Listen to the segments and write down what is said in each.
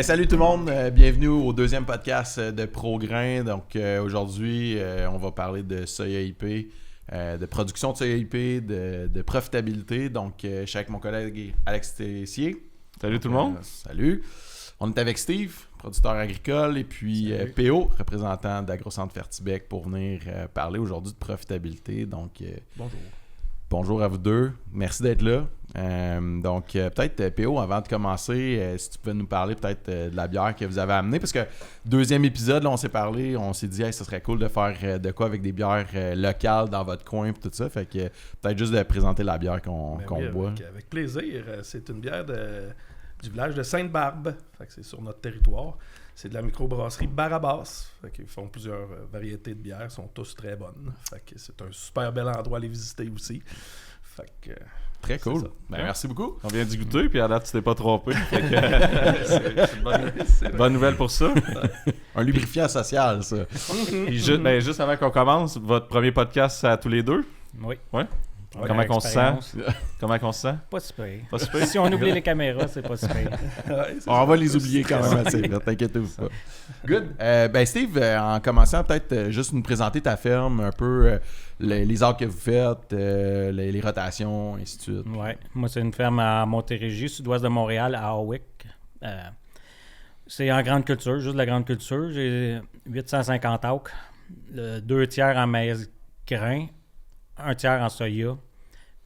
Salut tout le monde, bienvenue au deuxième podcast de ProGrain. Donc aujourd'hui, on va parler de soya IP, de production de soya IP, de profitabilité. Donc je suis avec mon collègue Alex Tessier. Salut tout le monde. Salut. On est avec Steve, producteur agricole, et puis PO, représentant d'AgroCentre Fertibec, pour venir parler aujourd'hui de profitabilité. Donc bonjour. Bonjour à vous deux. Merci d'être là. Peut-être, PO, avant de commencer, si tu pouvais nous parler peut-être de la bière que vous avez amenée. Parce que deuxième épisode, là, on s'est parlé, on s'est dit hey, ça serait cool de faire de quoi avec des bières locales dans votre coin et tout ça. Fait que peut-être juste de présenter la bière qu'on boit. Avec plaisir. C'est une bière du village de Sainte-Barbe. Fait que c'est sur notre territoire. C'est de la microbrasserie Barabas. Fait qu'ils font plusieurs variétés de bières, sont tous très bonnes. Fait que c'est un super bel endroit à les visiter aussi. Fait que, très cool. Merci beaucoup. On vient d'y goûter, puis à date, tu t'es pas trompé. Fait que, c'est une bonne nouvelle pour ça. Un lubrifiant social, ça. Puis juste avant qu'on commence, votre premier podcast, c'est à tous les deux? Oui. Ouais? Comment qu'on se sent? Comment qu'on se sent? Pas si pire. Pas si pire? Si on oublie les caméras, c'est pas si pire. On va les oublier quand même assez vite, t'inquiète-vous pas. Good. Steve, en commençant, peut-être juste nous présenter ta ferme, un peu les arbres que vous faites, les rotations, et ainsi de suite. Oui. Moi, c'est une ferme à Montérégie, sud-ouest de Montréal, à Hawick. C'est en grande culture, juste de la grande culture. J'ai 850 acres, 2 tiers en maïs grain, 1 tiers en soya.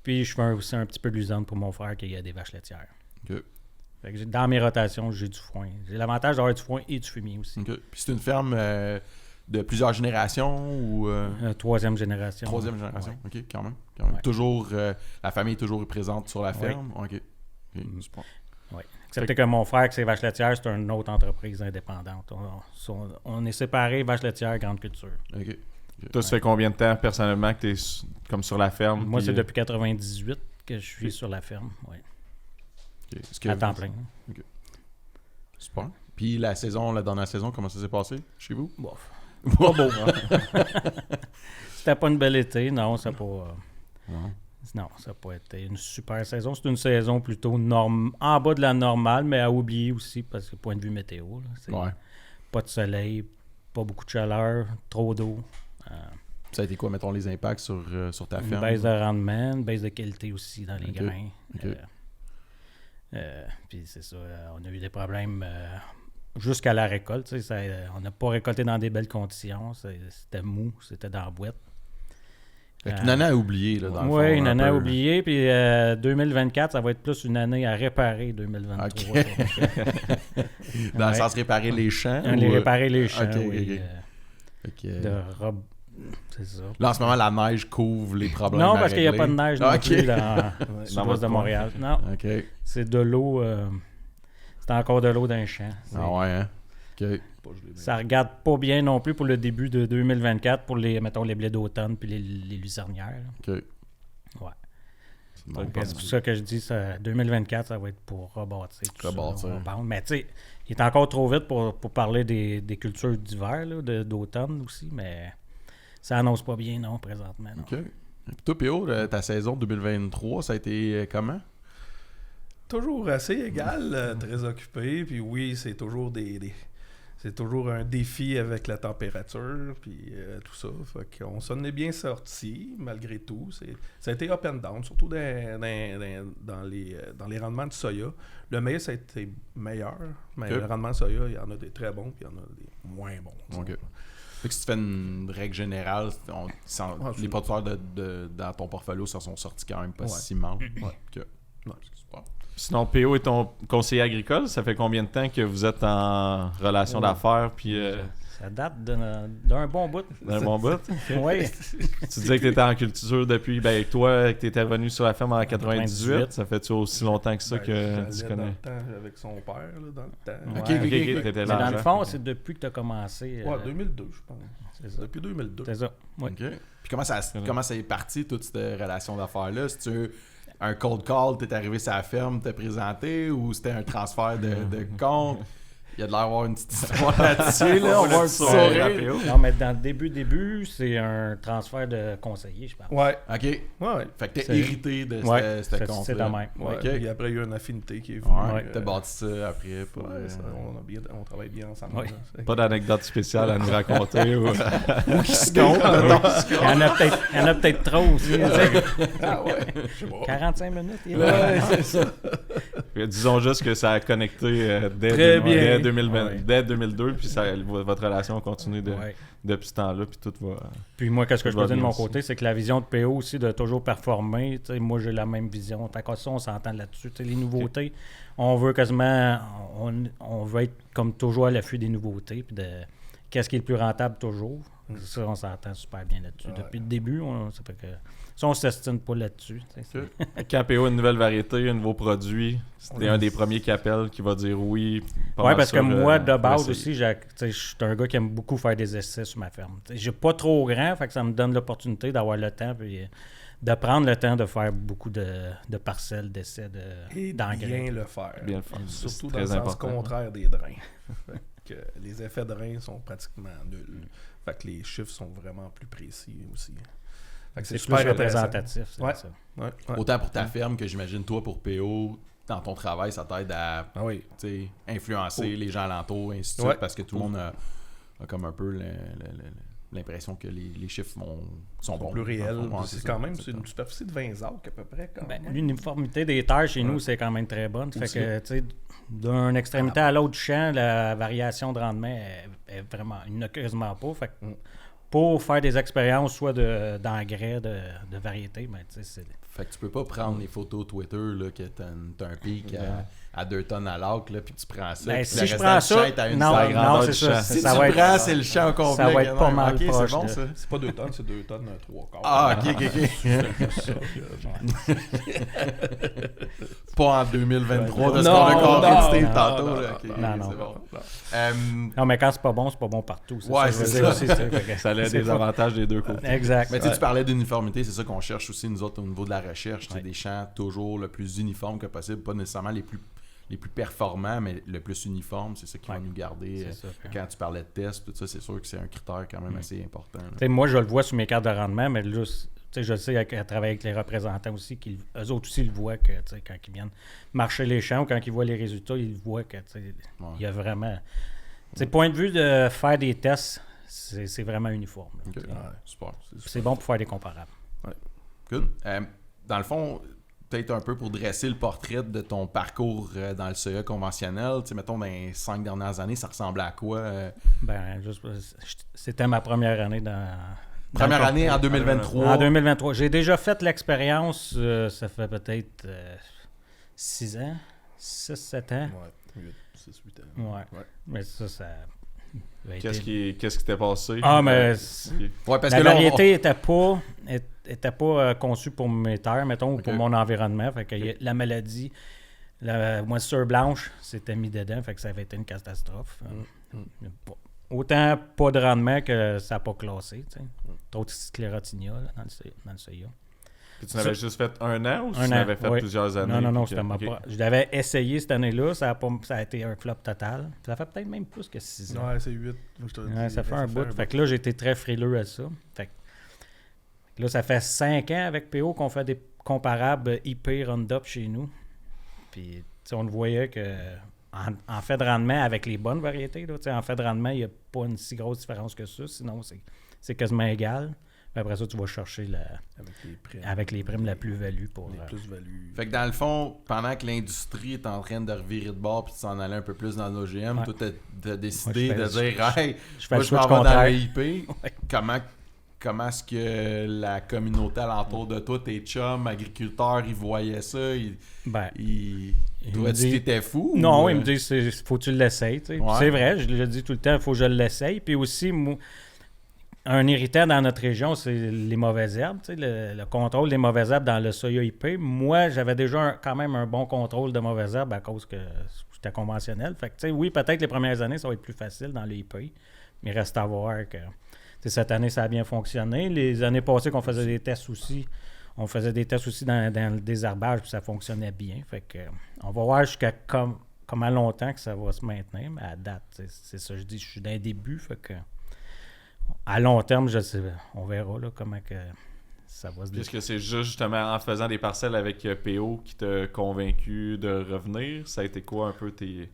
Puis je fais aussi un petit peu de l'usine pour mon frère qui a des vaches laitières. Okay. Fait que dans mes rotations, j'ai du foin. J'ai l'avantage d'avoir du foin et du fumier aussi. Okay. Puis c'est une ferme de plusieurs générations ou... Troisième génération. Troisième génération, ouais. OK, quand même. Ouais. Toujours, la famille est toujours présente sur la ferme? Oui. OK. Super. Oui. Excepté que mon frère, que c'est vaches laitières, c'est une autre entreprise indépendante. On est séparés, vaches laitières, grande culture. OK. Toi, ça fait combien de temps, personnellement, que tu es comme sur la ferme? Moi, c'est depuis 98 que je suis sur la ferme, oui. Okay. À temps plein. Okay. Super. Puis la dernière saison, comment ça s'est passé chez vous? Bof. Pas beau. C'était pas une belle été, non, ça n'a pas... Non, ça n'a pas été une super saison. C'est une saison plutôt en bas de la normale, mais à oublier aussi, parce que point de vue météo, là, pas de soleil, pas beaucoup de chaleur, trop d'eau. Ça a été quoi, mettons, les impacts sur ta ferme? Une baisse de rendement, une baisse de qualité aussi dans les grains. Okay. Puis c'est ça, on a eu des problèmes jusqu'à la récolte. On n'a pas récolté dans des belles conditions. C'était mou, c'était dans la boîte. Une année à oublier, là, dans le fond. Oui, une année à oublier. Puis 2024, ça va être plus une année à réparer 2023. Okay. Dans le sens réparer les champs? Réparer les champs, oui. C'est ça. Là, en ce moment, la neige couvre les problèmes. Non, parce qu'il n'y a pas de neige non plus dans l'ouest de Montréal. Non. Okay. C'est de l'eau. C'est encore de l'eau dans les champs. Ah ouais, hein? OK. Ça regarde pas bien non plus pour le début de 2024 pour les blés d'automne puis les lucernères. OK. Ouais. C'est pour ça que je dis ça, 2024, ça va être pour rebâtir tout ça. Mais tu sais, il est encore trop vite pour parler des cultures d'hiver, là, d'automne aussi, mais ça annonce pas bien, non, présentement. Non. OK. Et puis toi, P.O., ta saison 2023, ça a été comment? Toujours assez égal, très occupé. Puis oui, c'est toujours c'est toujours un défi avec la température, puis tout ça. Fait qu'on s'en est bien sorti, malgré tout. Ça a été up and down, surtout dans les rendements de soya. Le maïs, ça a été meilleur, mais le rendement de soya, il y en a des très bons, puis il y en a des moins bons. OK. Fait que si tu fais une règle générale, les producteurs dans ton portfolio se sont sortis quand même pas si mal. Okay. Super. Sinon, PO est ton conseiller agricole. Ça fait combien de temps que vous êtes en relation d'affaires? Puis, ça date d'un bon bout. D'un bon bout? Oui. Tu disais que tu étais en culture depuis... toi, que tu étais revenu sur la ferme en 98. Ça fait-tu aussi longtemps que ça que tu connais? Dans le temps avec son père, là, dans le temps. OK. T'étais là. Dans le fond, c'est depuis que tu as commencé. 2002, je pense. C'est ça. Depuis 2002. C'est ça. Oui. OK. Puis comment ça est parti, toute cette relation d'affaires-là? Si tu un cold call, t'es arrivé sur la ferme, t'es présenté, ou c'était un transfert de compte? Il y a de l'air d'avoir une petite histoire là-dessus. Là, on va le sourire. Non, mais dans le début, c'est un transfert de conseiller, je pense. Ouais. OK. Ouais. Fait que t'es C'est- hérité de Ouais, ce compte-là. c'est de même. Ouais. Ok. Puis après, il y a une affinité qui est venue. Ouais, t'as bâti ça après. Pour, Ouais, ça, on travaille bien ensemble. Ouais. là. Pas d'anecdote spéciale à nous raconter. Ou... Ou qui se compte, mettons. Il y en a peut-être trop aussi. Tu sais. Ah ouais. Je sais pas. 45 minutes. Il est là. Ouais, c'est ça. Disons juste que ça a connecté Très bien. dès 2020, Ouais. dès 2002, puis votre relation continue Ouais. depuis ce temps-là, puis tout va... Puis moi, qu'est-ce que je Va peux dire de bien mon aussi. côté, c'est que la vision de PO aussi de toujours performer, tu sais, moi j'ai la même vision. Tant qu'à ça, on s'entend là-dessus. Tu sais, les nouveautés, on veut quasiment, on veut être comme toujours à l'affût des nouveautés, puis de qu'est-ce qui est le plus rentable toujours. Ça, on s'entend super bien là-dessus. Ouais. Depuis le début, ça fait que ça, on s'estime pas là-dessus. Tu sais, Quand PO a une nouvelle variété, un nouveau produit, c'était un des premiers qui appelle, qui va dire oui. pas Oui, mal parce que sûr, moi, de on va base essayer. aussi, je suis un gars qui aime beaucoup faire des essais sur ma ferme. J'ai pas trop grand, fait que ça me donne l'opportunité d'avoir le temps puis de prendre le temps de faire beaucoup de parcelles, d'essais, Et d'engrais. bien le faire. Bien le faire. Surtout C'est dans très le sens important. contraire des drains. Fait que les effets de rein sont pratiquement nuls. Fait que les chiffres sont vraiment plus précis aussi. Fait que C'est super plus intéressant. représentatif, c'est Ouais. ça. Ouais, ouais. Autant pour ta ferme que j'imagine toi pour PO, dans ton travail, ça t'aide à Ah oui. tu sais, influencer les gens alentours, ainsi de Ouais. suite, parce que tout le monde a comme un peu l'impression que les chiffres sont bons. Plus réel. dans le fond. Ouais, c'est ça, quand même c'est c'est une superficie de 20 acres à peu près. Quand Ben, même. l'uniformité des terres chez nous, c'est quand même très bonne. Fait Aussi. que, tu sais, d'une extrémité à l'autre du champ, la variation de rendement est vraiment, il n'y en a quasiment pas. Fait que pour faire des expériences, soit d'engrais, de variété, ben, tu sais, c'est... Fait que tu peux pas prendre les photos Twitter là, que t'as un pic à 2 tonnes à l'acre, là, puis tu prends ça. Ben, puis si le je restant prends du ça, champ est à une non, seule grandeur non, c'est du ça. champ. Si Ça tu va prends, être, c'est le champ au complet. ça va être pas quand même. mal Ok, proche c'est bon de- ça. C'est pas 2 tonnes, c'est 2 tonnes, 3 quarts. Ah, ok. C'est ça, Pas en 2023 de ce Non, qu'on a compris non, tantôt. non, là. Ok, non, c'est non. bon. Non, mais quand c'est pas bon partout. Ouais, ça que je c'est veux dire ça. aussi, tu sais, fait que Ça a c'est des pas- avantages des deux côtés. Exact. Mais tu sais, tu parlais d'uniformité, c'est ça qu'on cherche aussi, nous autres, au niveau de la recherche. C'est Ouais. des champs toujours le plus uniforme que possible, pas nécessairement les plus performants, mais le plus uniforme. C'est ça qui va Ouais. nous garder. C'est ça. Quand tu parlais de tests, tout ça, c'est sûr que c'est un critère quand même assez important. là. Tu sais, moi, je le vois sur mes cartes de rendement, mais là, tu sais, je le sais à travers avec les représentants aussi, eux autres aussi le voient que, tu sais, quand ils viennent marcher les champs ou quand ils voient les résultats, ils voient que, tu sais, il y a vraiment... Tu sais, point de vue de faire des tests, c'est vraiment uniforme. Là, Ok. tu sais. Ouais, super. C'est bon pour faire des comparables. Good. Dans le fond, peut-être un peu pour dresser le portrait de ton parcours dans le CA conventionnel, tu sais, mettons, dans les 5 dernières années, ça ressemblait à quoi? Ben, c'était ma première année dans Première le- année en 2023. En 2023. J'ai déjà fait l'expérience, ça fait peut-être 6 ans, 6-7 ans. Ouais, 8, 6, 8 ans. Ouais. Mais ça a été- Qu'est-ce qui t'est passé? Ah, mais Ouais, parce la que là, variété était pas conçue pour mes terres, mettons, ou pour Ok. mon environnement. Fait que la maladie, la moisissure blanche, s'était mis dedans, fait que ça avait été une catastrophe. Autant pas de rendement que ça n'a pas classé. Trop de sclérotinia là, dans le CIA. Puis tu n'avais juste fait 1 an ou tu Un an, n'avais fait oui. plusieurs années? Non, puis c'était que- ma ok. Je l'avais essayé cette année-là, ça a été un flop total. Ça fait peut-être même plus que 6 ans. Ouais, c'est 8. Je te Ouais, dis, ça fait un bout. Fait que là, j'ai été très frileux à ça. Fait que là, ça fait 5 ans avec PO qu'on fait des comparables IP Roundup chez nous. Puis, tu sais, on le voyait que en fait de rendement, avec les bonnes variétés, là, tu sais, en fait de rendement, il n'y a pas une si grosse différence que ça. Sinon, c'est quasiment égal. Puis après ça, tu vas chercher avec les primes la plus-value pour... les plus-values. Fait que dans le fond, pendant que l'industrie est en train de revirer de bord puis de s'en aller un peu plus dans l'OGM, Ouais. toi, t'as décidé Moi, de je fais- dire « Hey, je fais moi, le je m'en switch vais dans contraire. le IP. Comment est-ce que la communauté alentour de toi, tes chums, agriculteurs, ils voyaient ça? Ben, Ils il me trouvaient-tu dit- que t'étais fou? Non, ou, ils me disent faut que tu l'essayes. Tu sais. Ouais. C'est vrai, je le dis tout le temps, il faut que je l'essaye. Puis aussi, un irritant dans notre région, c'est les mauvaises herbes. Tu sais, le contrôle des mauvaises herbes dans le soya IP. Moi, j'avais déjà quand même un bon contrôle de mauvaises herbes à cause que j'étais conventionnel. Fait que, tu sais, oui, peut-être les premières années, ça va être plus facile dans le IP. Mais reste à voir que tu sais, cette année, ça a bien fonctionné. Les années passées qu'on faisait des tests aussi, on faisait des tests aussi dans le désherbage, puis ça fonctionnait bien. Fait que on va voir jusqu'à comment longtemps que ça va se maintenir, mais à date, c'est ça. Je dis, je suis dans les débuts, fait que à long terme, je sais, on verra là, comment que ça va se Est-ce que c'est juste justement en faisant des parcelles avec PO qui t'a convaincu de revenir? Ça a été quoi un peu tes...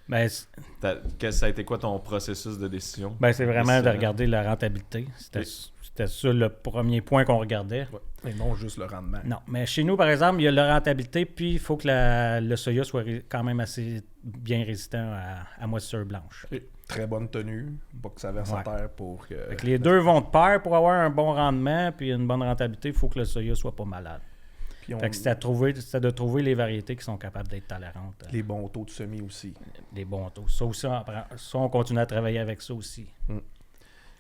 Ben, ça a été quoi ton processus de décision? Ben, c'est vraiment de regarder la rentabilité. C'était ça le premier point qu'on regardait. Ouais. Et non juste le rendement. Non, mais chez nous, par exemple, il y a la rentabilité, puis il faut que le soya soit quand même assez bien résistant à moisissure blanche. Très bonne tenue, pas que ça verse à terre pour que... Fait que les deux vont de pair pour avoir un bon rendement puis une bonne rentabilité. Il faut que le soya soit pas malade. Fait que c'était de trouver les variétés qui sont capables d'être tolérantes. Les bons taux de semis aussi. Les bons taux. Ça aussi, on continue à travailler avec ça aussi.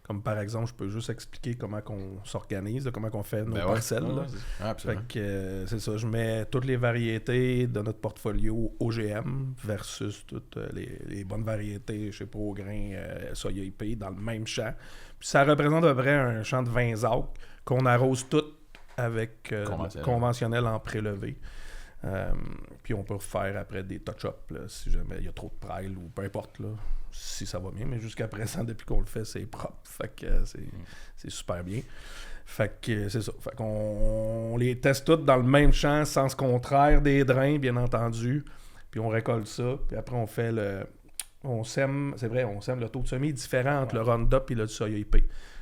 Comme par exemple, je peux juste expliquer comment on s'organise, là, comment on fait nos parcelles. Fait que c'est ça, je mets toutes les variétés de notre portfolio OGM versus toutes les bonnes variétés, je sais pas, au grain soya IP dans le même champ. Puis ça représente à peu près un champ de 20 acres qu'on arrose toutes avec conventionnel en prélevé. Puis on peut refaire après des touch-ups si jamais il y a trop de prêle ou peu importe là, si ça va bien, mais jusqu'à présent depuis qu'on le fait c'est propre, fait que c'est super bien. Fait que c'est ça, fait qu'on les teste toutes dans le même champ, sens contraire des drains bien entendu, puis on récolte ça, puis après on fait on sème le taux de semis différent entre le Roundup et le soya IP.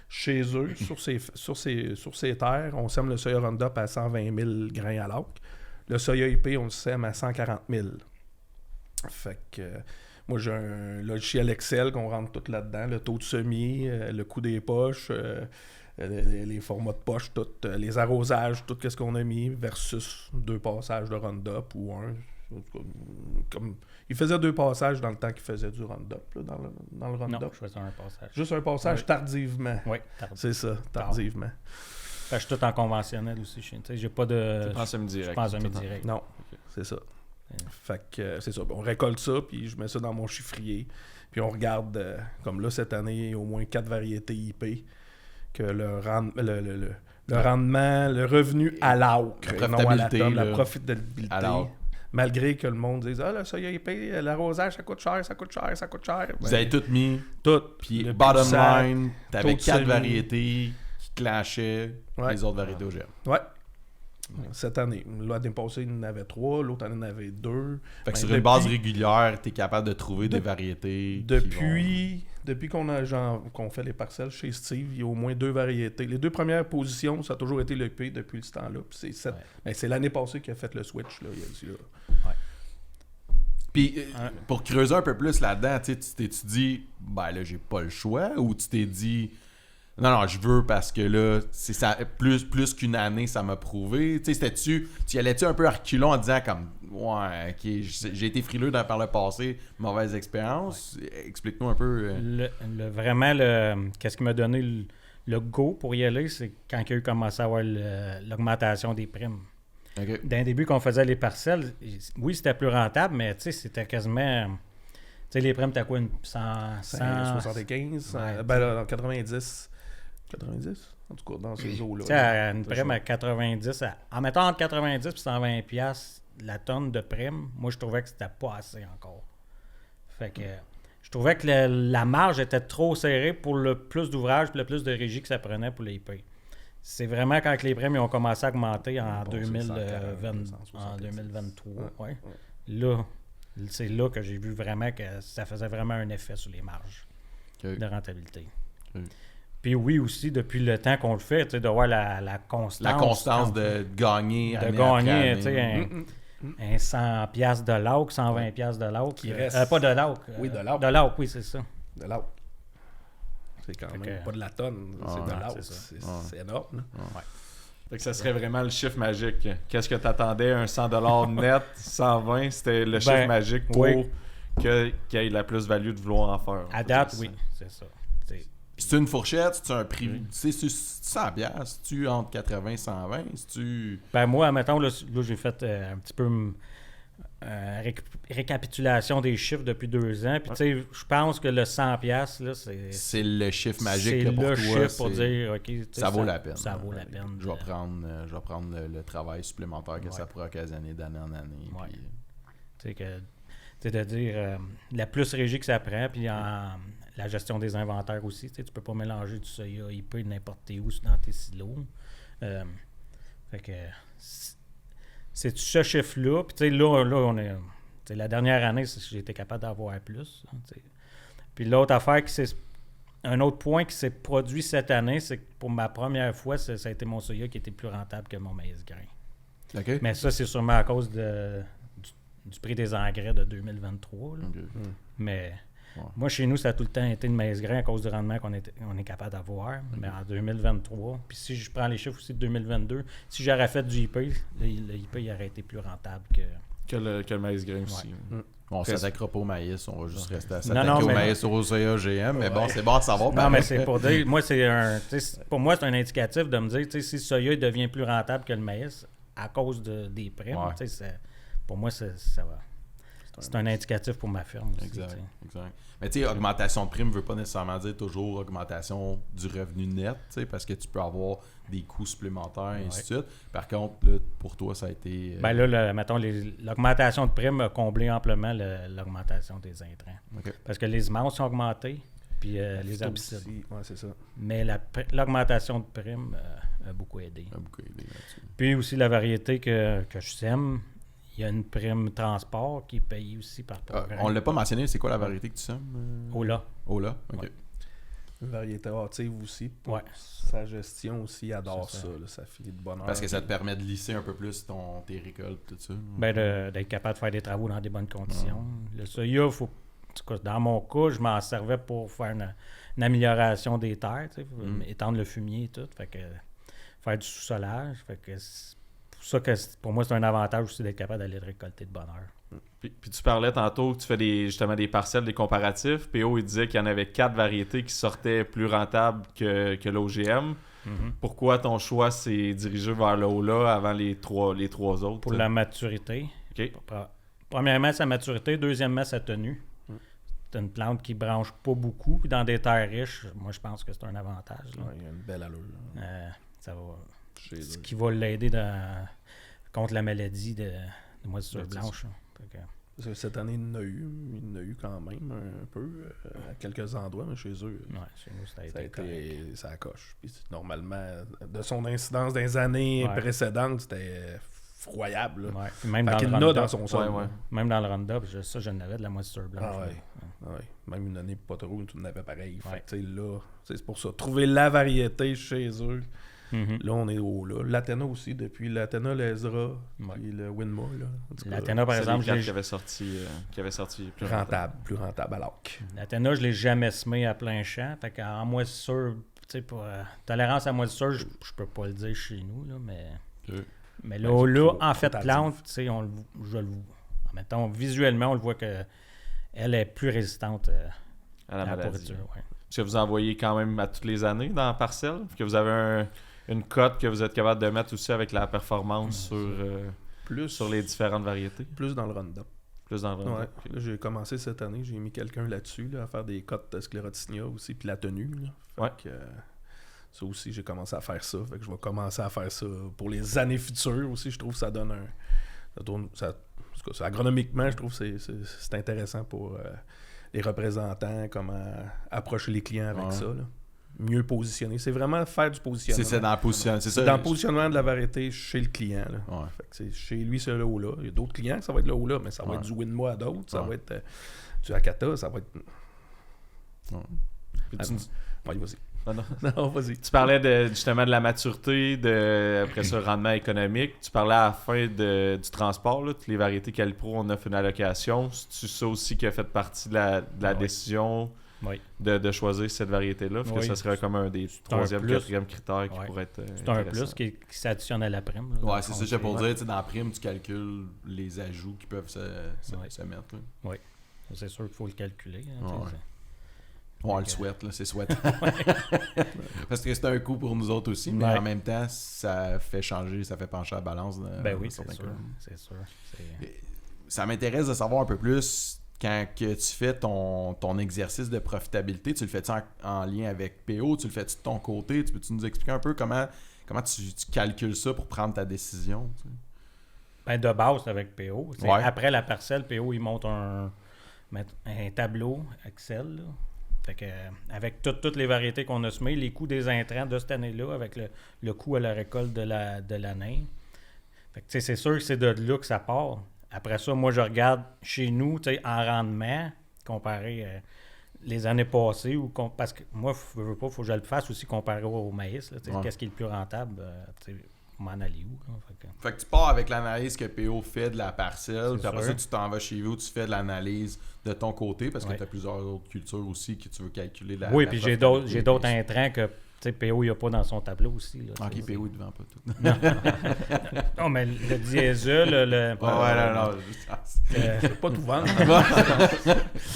Chez eux, sur ces terres, on sème le soya Roundup à 120 000 grains à l'acre. Le soya IP, on le sème à 140 000. Fait que moi, j'ai un logiciel Excel qu'on rentre tout là-dedans. Le taux de semis, le coût des poches, les formats de poches, les arrosages, tout ce qu'on a mis versus 2 passages de Roundup ou un. Il faisait 2 passages dans le temps qu'il faisait du Roundup, là, dans le Roundup. Non, je faisais un passage. Juste un passage tardivement. Oui, c'est ça, tardivement. Je suis tout en conventionnel aussi. J'ai pas de... Tu prends semi-direct. Je prends semi-direct. Non, c'est ça. Fait que c'est ça. On récolte ça, puis je mets ça dans mon chiffrier. Puis on regarde, comme là, cette année, il y a au moins 4 variétés IP, que le rendement, le revenu à l'acre, et non à la tonne, la profitabilité. Malgré que le monde dise « Ah, là, ça y est payé, l'arrosage, ça coûte cher. » Vous avez tout mis. Tout. Puis bottom line, t'avais 4 variétés qui clashaient les autres variétés OGM. Ouais. Cette année. L'année passée, il y en avait 3. L'autre année, il y en avait 2. Fait que sur une base régulière, t'es capable de trouver des variétés. Depuis qu'on fait les parcelles chez Steve, il y a au moins 2 variétés. Les 2 premières positions, ça a toujours été le P depuis ce temps-là. Puis c'est l'année passée qu'il a fait le switch. Là. Il a dit, là. Puis pour creuser un peu plus là-dedans, tu t'es-tu dit, ben là, j'ai pas le choix, ou tu t'es dit, non, je veux parce que là, c'est ça, plus qu'une année, ça m'a prouvé. Tu sais, tu y allais-tu un peu à reculons en disant comme, ouais, ok, j'ai été frileux par le passé, mauvaise expérience. Ouais. Explique-nous un peu. Vraiment, qu'est-ce qui m'a donné le go pour y aller, c'est quand il y a eu commencé à avoir l'augmentation des primes. Okay. D'un début qu'on faisait les parcelles, oui, c'était plus rentable, mais tu sais, c'était quasiment... Tu sais, les primes, t'as quoi, 75, ben là, 90... 90? En tout cas, dans ces eaux-là. Tu sais, une prime à 90, en mettant entre 90 et 120 $ la tonne de prime, moi, je trouvais que c'était pas assez encore. Fait que je trouvais que la marge était trop serrée pour le plus d'ouvrages et le plus de régie que ça prenait pour les pays. C'est vraiment quand les primes ont commencé à augmenter en 2023. Ouais. Là, c'est là que j'ai vu vraiment que ça faisait vraiment un effet sur les marges de rentabilité. Puis oui, aussi, depuis le temps qu'on le fait, de voir la constance. La constance de gagner. De gagner, tu sais, un 100$ de l'AUC, 120$ de l'AUC. Qui reste. Pas de l'AUC. Oui, de l'AUC. De l'AUC, oui, c'est ça. De l'AUC. C'est quand même pas de la tonne, c'est de l'AUC. C'est énorme. Ouais. Fait que ça serait vraiment le chiffre magique. Qu'est-ce que tu attendais? Un 100$ net, 120$, c'était le chiffre magique pour qu'il y ait la plus-value de vouloir en faire. À date, oui, c'est ça. C'est une fourchette, c'est un prix. C'est 100$, c'est-tu entre 80 et 120$, c'est-tu... Ben moi, admettons, là j'ai fait un petit peu récapitulation des chiffres depuis 2 ans. Puis tu sais, je pense que le 100$, là, c'est le chiffre magique c'est là, pour le toi. Chiffre pour dire, OK, ça vaut la peine. Ça vaut la peine. Je vais prendre le travail supplémentaire que ça pourrait occasionner d'année en année. Ouais. Tu sais que C'est-à-dire la plus régie que ça prend, puis la gestion des inventaires aussi. Tu peux pas mélanger du soya IP n'importe où dans tes silos. Fait que c'est ce chiffre-là. Puis là, on est. La dernière année, j'ai été capable d'avoir plus. Puis l'autre affaire, un autre point qui s'est produit cette année, c'est que pour ma première fois, ça a été mon soya qui était plus rentable que mon maïs grain. OK. Mais ça, c'est sûrement à cause du prix des engrais de 2023. Là. OK. Mais Ouais. moi, chez nous, ça a tout le temps été le maïs grain à cause du rendement qu'on est capable d'avoir. Mais en 2023, puis si je prends les chiffres aussi de 2022, si j'aurais fait du IP, le IP il aurait été plus rentable Que le maïs grain aussi. On s'attaquera pas au maïs, on va juste rester à Non, s'attaquer au mais maïs au soya GM, mais bon, c'est bon à savoir. Non, mais c'est pour dire, moi, pour moi, c'est un indicatif de me dire, si le soya il devient plus rentable que le maïs à cause des primes, Ouais. pour moi, ça va. C'est un indicatif pour ma ferme aussi. Exact, t'sais. exact. Mais tu sais, augmentation de prime ne veut pas nécessairement dire toujours augmentation du revenu net, parce que tu peux avoir des coûts supplémentaires et ainsi de suite. Par contre, là, pour toi, ça a été... Ben là, mettons, l'augmentation de prime a comblé amplement l'augmentation des intrants. OK. Parce que les semences ont augmenté, puis les herbicides. Ouais, c'est ça. Mais l'augmentation de prime a beaucoup aidé. Ça a beaucoup aidé là-dessus. Puis aussi la variété que je sème, il y a une prime transport qui est payée aussi par programme. On l'a pas mentionné, c'est quoi la variété que tu sèmes? Ola. Ola, OK. Ouais. Une variété hâtive aussi. Pour Ouais. sa gestion aussi, adore C'est ça. ça. Là, ça fait de bonheur. Parce que ça te permet de lisser un peu plus tes récoltes, tout ça. Ben d'être capable de faire des travaux dans des bonnes conditions. Le soya, faut, en tout cas, dans mon cas, je m'en servais pour faire une amélioration des terres, étendre le fumier et tout. Fait que faire du sous-solage. Fait que c'est pour ça que pour moi, c'est un avantage aussi d'être capable d'aller récolter de bonne heure. Puis tu parlais tantôt que tu fais justement des parcelles, des comparatifs. PO, il disait qu'il y en avait 4 variétés qui sortaient plus rentables que l'OGM. Pourquoi ton choix s'est dirigé vers le Ola avant les trois autres? Pour la maturité. OK. Premièrement, sa maturité. Deuxièmement, sa tenue. C'est une plante qui branche pas beaucoup. Puis dans des terres riches, moi, je pense que c'est un avantage. Là. Ouais, il y a une belle allure. Ça va... Chez Ce eux. qui va l'aider contre la maladie de moisissure blanche. Là. Fait que- Parce que cette année, il y en a eu quand même un peu à quelques endroits, mais chez eux, ouais, chez nous, ça a ça a été correct. été ça coche. Puis normalement, de son incidence dans les années Ouais. précédentes, c'était effroyable. Là. Ouais. Puis même Fait dans qu'il le en a Roundup, dans son sol. Ouais. là. même dans le Roundup, je n'avais de la moisissure blanche. Ah là. ouais. Ah ouais. Même une année pas trop, tu en avais pareil. Ouais. Fait que, tu sais, là, c'est pour ça. Trouver la variété chez eux, Mhm. là, on est haut là. L'Athena aussi, depuis l'Athena, l'Ezra, Ouais. puis le Winma, là. En tout cas, L'Athena, par C'est exemple, les 4 je qui avaient sorti plus plus rentable à l'orque. l'Athena, je ne l'ai jamais semé à plein champ. Fait qu'en moisissure, tu sais, pour tolérance à moisissure, je peux pas le dire chez nous, là, mais Ok. mais Ben, là, c'est en fait, tentative. plante, tu sais, mettons, visuellement, on le voit que elle est plus résistante à la à la maladie. pourriture. Ouais. Est-ce que vous envoyez quand même à toutes les années dans la parcelle? Puis que vous avez une cote que vous êtes capable de mettre aussi avec la performance sur les différentes variétés? Plus dans le Roundup. Plus dans le Ouais. Roundup. Là, j'ai commencé cette année, j'ai mis quelqu'un là-dessus, là, à faire des cotes de sclérotinia aussi, puis la tenue. Là. Fait Ouais. que, ça aussi, j'ai commencé à faire ça. Fait que je vais commencer à faire ça pour les années futures aussi. Je trouve que ça donne en tout cas, agronomiquement, je trouve que c'est intéressant pour les représentants, comment approcher les clients avec Ouais. ça. Là. Mieux positionner. C'est vraiment faire du positionnement. C'est dans le positionnement. C'est C'est ça. dans le positionnement de la variété chez le client. Là. Ouais. Fait que c'est chez lui, c'est le haut-là. Il y a d'autres clients que ça va être le haut-là, mais ça va Ouais. être du Winmo à d'autres. Ça Ouais. va être du Akata. Ça va être. Puis tu, Ouais, vas-y. non, non. Non, vas-y. Tu parlais justement de la maturité, après ça, le rendement économique. Tu parlais à la fin du transport, là, toutes les variétés Calipro, on offre une allocation. C'est ça aussi qui a fait partie de la Ouais. décision Oui. de choisir cette variété-là? Parce que Oui. ça serait comme un des troisième, plus. quatrième critères qui Ouais. pourrait être C'est un intéressant. plus qui s'additionne à la prime. là, dans Ouais, le c'est fond, ça, j'ai pour ouais. dire, tu sais, dans la prime, tu calcules les ajouts qui peuvent se Ouais. mettre. Là. C'est sûr qu'il faut le calculer. hein, Ouais. tu sais, On le souhaite, là, c'est souhaitable. Parce que c'est un coût pour nous autres aussi, mais Ouais. en même temps, ça fait changer, ça fait pencher la balance. Ben oui, dans certains c'est sûr. cas. C'est sûr. C'est- Ça m'intéresse de savoir un peu plus quand que tu fais ton exercice de profitabilité, tu le fais-tu en lien avec PO, tu le fais-tu de ton côté, tu peux-tu nous expliquer un peu comment tu calcules ça pour prendre ta décision? Tu sais? Ben, de base, c'est avec PO. Ouais. Après la parcelle, PO, il monte un tableau Excel. Là. Fait que, avec toutes les variétés qu'on a semées, les coûts des intrants de cette année-là, avec le coût à la récolte de l'année. Fait que, c'est sûr que c'est de là que ça part. Après ça, moi, je regarde chez nous, en rendement, comparé les années passées, parce que moi, je veux pas, faut que je le fasse aussi comparé au maïs. Là, qu'est-ce qui est le plus rentable? Pour m'en aller où? Là, Fait que tu pars avec l'analyse que PO fait de la parcelle, C'est puis après sûr. ça, tu t'en vas chez vous, tu fais de l'analyse de ton côté, parce que Ouais. tu as plusieurs autres cultures aussi que tu veux calculer oui, la puis j'ai profitabilité, d'autres puis- intrants que PO, il n'y a pas dans son tableau aussi. Là, Ok, t'sais, PO, il ne vend pas tout. non, mais le diesel, Je peux pas tout vendre.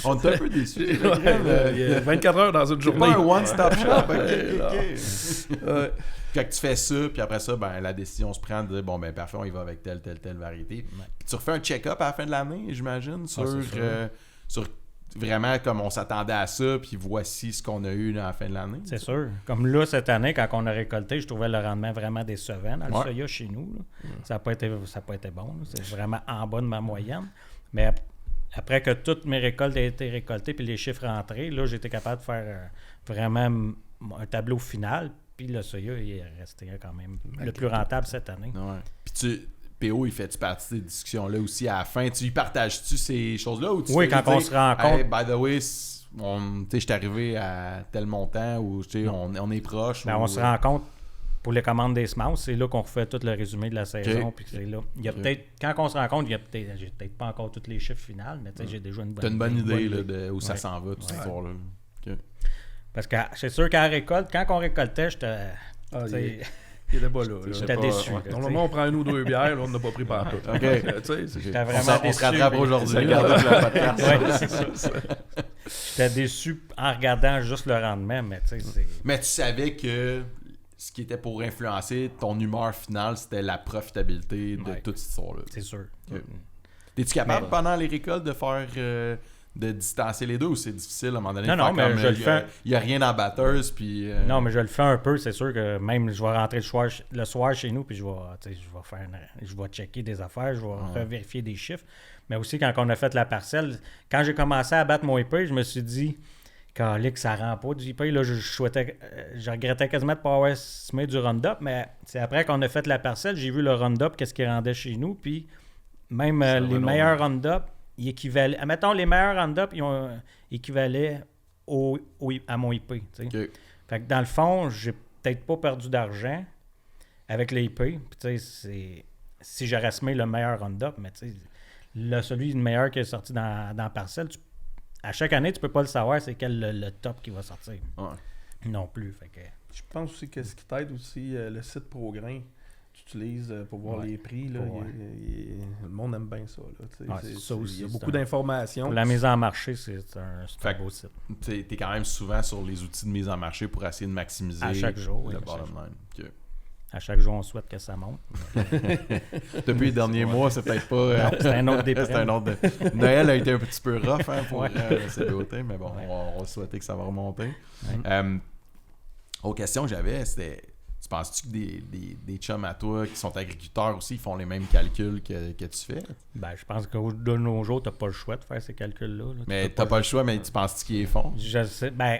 On est un peu déçus. Il y a 24 heures dans une C'est journée. pas un one-stop shop. Ouais, là. Ouais. Fait que tu fais ça, puis après ça, ben, la décision se prend de dire, bon, ben parfait, on y va avec telle variété. Puis tu refais un check-up à la fin de l'année, j'imagine, sur, c'est sûr. sur vraiment comme on s'attendait à ça, puis voici ce qu'on a eu à la fin de l'année. c'est sûr. Comme là, cette année, quand on a récolté, je trouvais le rendement vraiment décevant dans le Ouais. soya chez nous. Là. Ça n'a pas été bon. Là. C'est vraiment en bas de ma moyenne. Mais après que toutes mes récoltes aient été récoltées puis les chiffres rentrés, là, j'étais capable de faire vraiment un tableau final. Puis le soya, il est resté quand même le plus rentable cette année. Ouais. Puis PO, il fait-tu partie de ces discussions-là aussi à la fin? Tu y partages-tu ces choses-là? Ou tu Oui, fais quand dire, on se rend compte. Hey, by the way, je suis arrivé à tel montant, ou on est proche. Ben, ou, on se rend compte pour les commandes des semences, c'est là qu'on refait tout le résumé de la saison. Ok. Puis c'est là. Il y a peut-être, quand on se rend compte, j'ai peut-être pas encore tous les chiffres finaux, mais j'ai déjà une bonne T'as une bonne idée là, de où ça Ouais. s'en va, toute cette histoire-là. Ok. Parce que c'est sûr qu'à la récolte, quand on récoltait, j'étais. Ah, tu sais, il était pas là. j'étais pas, déçu. ouais. là, tu sais. Normalement, on prend une ou deux bières, là, on n'a pas pris partout. Ok. Tu sais, c'est- J'étais On vraiment se déçu. rattrape mais- aujourd'hui. Ça garde tout le podcast. Ouais, c'est ça. J'étais déçu en regardant juste le rendement, mais tu sais, c'est. Mais tu savais que ce qui était pour influencer ton humeur finale, c'était la profitabilité de Ouais. toute cette histoire-là. C'est sûr. Ok. T'es-tu capable Mais- pendant les récoltes de faire de distancer les deux, ou c'est difficile à un moment donné Non, de faire non, mais comme, je le fais. il y a rien dans la batteuse, puis Non, mais je le fais un peu, c'est sûr que même je vais rentrer le soir chez nous, puis je vais checker des affaires, je vais revérifier des chiffres. Mais aussi, quand on a fait la parcelle, quand j'ai commencé à battre mon IP, je me suis dit, Calique, ça rend pas du IP. Là, je regrettais quasiment de ne pas avoir semé du Roundup, mais c'est après qu'on a fait la parcelle, j'ai vu le Roundup, qu'est-ce qu'il rendait chez nous, puis même les meilleurs Roundup, ils équivalaient. Admettons, les meilleurs Roundup, ils ont équivalaient à mon IP. Tu sais. Ok. Fait que dans le fond, j'ai peut-être pas perdu d'argent avec les IP. Puis tu sais, si j'aurais semé le meilleur Roundup, mais tu sais, celui le meilleur qui est sorti dans la parcelle, à chaque année, tu peux pas le savoir c'est quel le top qui va sortir. Ouais. Non plus. Fait que, Je pense aussi que ce qui t'aide aussi, le site ProGrain, tu utilises pour voir Ouais. les prix. Là, Ouais. le monde aime bien ça. Là, tu sais, Ouais, c'est ça aussi, il y a c'est beaucoup un- d'informations. pour la mise en marché, c'est un Fait beau site. T'es quand même souvent sur les outils de mise en marché pour essayer de maximiser À chaque jour, oui, le à chaque bottom jour. line. Ok. À chaque jour, on souhaite que ça monte. Depuis les derniers mois, c'est peut-être pas... Non, c'est un autre déprime. c'est un autre... Noël a été un petit peu rough pour Ouais. CBOT, mais bon, Ouais. on va souhaiter que ça va remonter. Ouais. Autre question que j'avais, c'était... Tu penses-tu que des chums à toi qui sont agriculteurs aussi, ils font les mêmes calculs que tu fais? Ben, je pense qu'au de nos jours, tu n'as pas le choix de faire ces calculs-là. là. Tu Mais peux t'as pas le choix, mais tu penses-tu qu'ils les font? Je sais. Ben,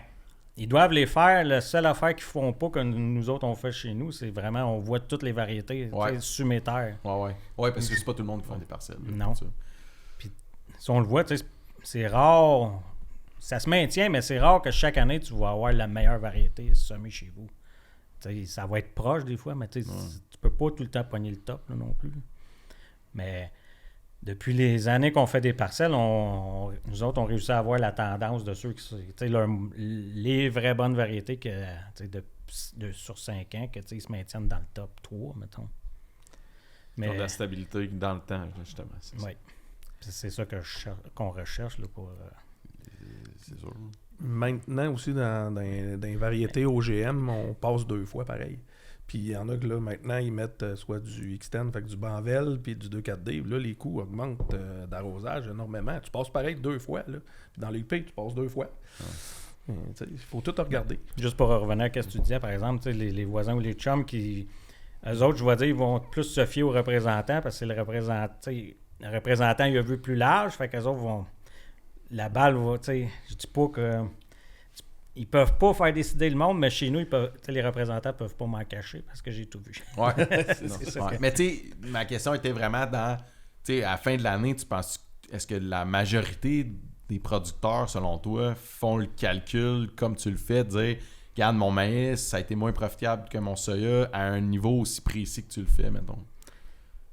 ils doivent les faire. La seule affaire qu'ils font pas, que nous autres, on fait chez nous, c'est vraiment, on voit toutes les variétés Ouais. tu sais, sur mes terres. Ouais. Ouais, parce que c'est pas tout le monde qui fait des parcelles. là, Non. comme ça. Si on le voit, tu sais, c'est rare. Ça se maintient, mais c'est rare que chaque année, tu vas avoir la meilleure variété semée chez vous. Tu sais, ça va être proche des fois, mais tu sais, tu peux pas tout le temps pogner le top là, non plus. Mais depuis les années qu'on fait des parcelles, nous autres, on réussit à avoir la tendance de ceux qui tu sais, les vraies bonnes variétés que, tu sais, sur 5 ans, que tu sais, ils se maintiennent dans le top 3, mettons. Ils ont de la stabilité dans le temps, justement. C'est ça. Oui. C'est ça qu'on recherche là, pour. C'est sûr. Maintenant aussi, dans les variétés OGM, on passe 2 fois pareil. Puis il y en a que là, maintenant, ils mettent soit du Xtend, fait que du Banvel, puis du 2,4-D. Là, les coûts augmentent d'arrosage énormément. Tu passes pareil 2 fois. Là. Puis dans l'UP, tu passes 2 fois. Il faut tout regarder. Juste pour revenir à ce que tu disais, par exemple, tu sais, les voisins ou les chums qui Eux autres, je vais dire, ils vont plus se fier aux représentants parce que c'est le représentant, il a vu plus large, fait qu'eux autres vont... La balle va, tu sais, je dis pas que... Ils peuvent pas faire décider le monde, mais chez nous, les représentants peuvent pas m'en cacher parce que j'ai tout vu. Ouais. C'est ça Ouais. que- Mais tu sais, ma question était vraiment dans, tu sais, à la fin de l'année, tu penses, est-ce que la majorité des producteurs, selon toi, font le calcul comme tu le fais, de dire, regarde, mon maïs, ça a été moins profitable que mon soya à un niveau aussi précis que tu le fais, mettons.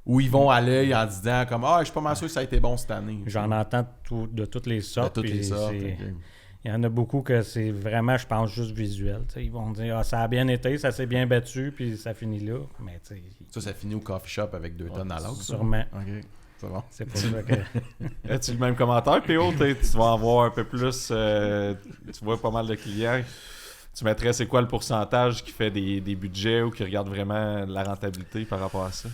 Ou ils vont à l'œil en disant, comme, je suis pas mal sûr que ça a été bon cette année. J'en entends de toutes les sortes. De toutes les puis sortes. c'est- ok. Il y en a beaucoup que c'est vraiment, je pense, juste visuel. T'sais, ils vont dire ça a bien été, ça s'est bien battu, puis ça finit là. Mais tu sais, Ça finit au coffee shop avec 2 tonnes à l'autre. ça? sûrement. Ok, c'est bon. C'est pour ça que. As-tu le même commentaire, PO? Tu vas avoir un peu plus... tu vois pas mal de clients. Tu mettrais, c'est quoi le pourcentage qui fait des budgets ou qui regarde vraiment la rentabilité par rapport à ça?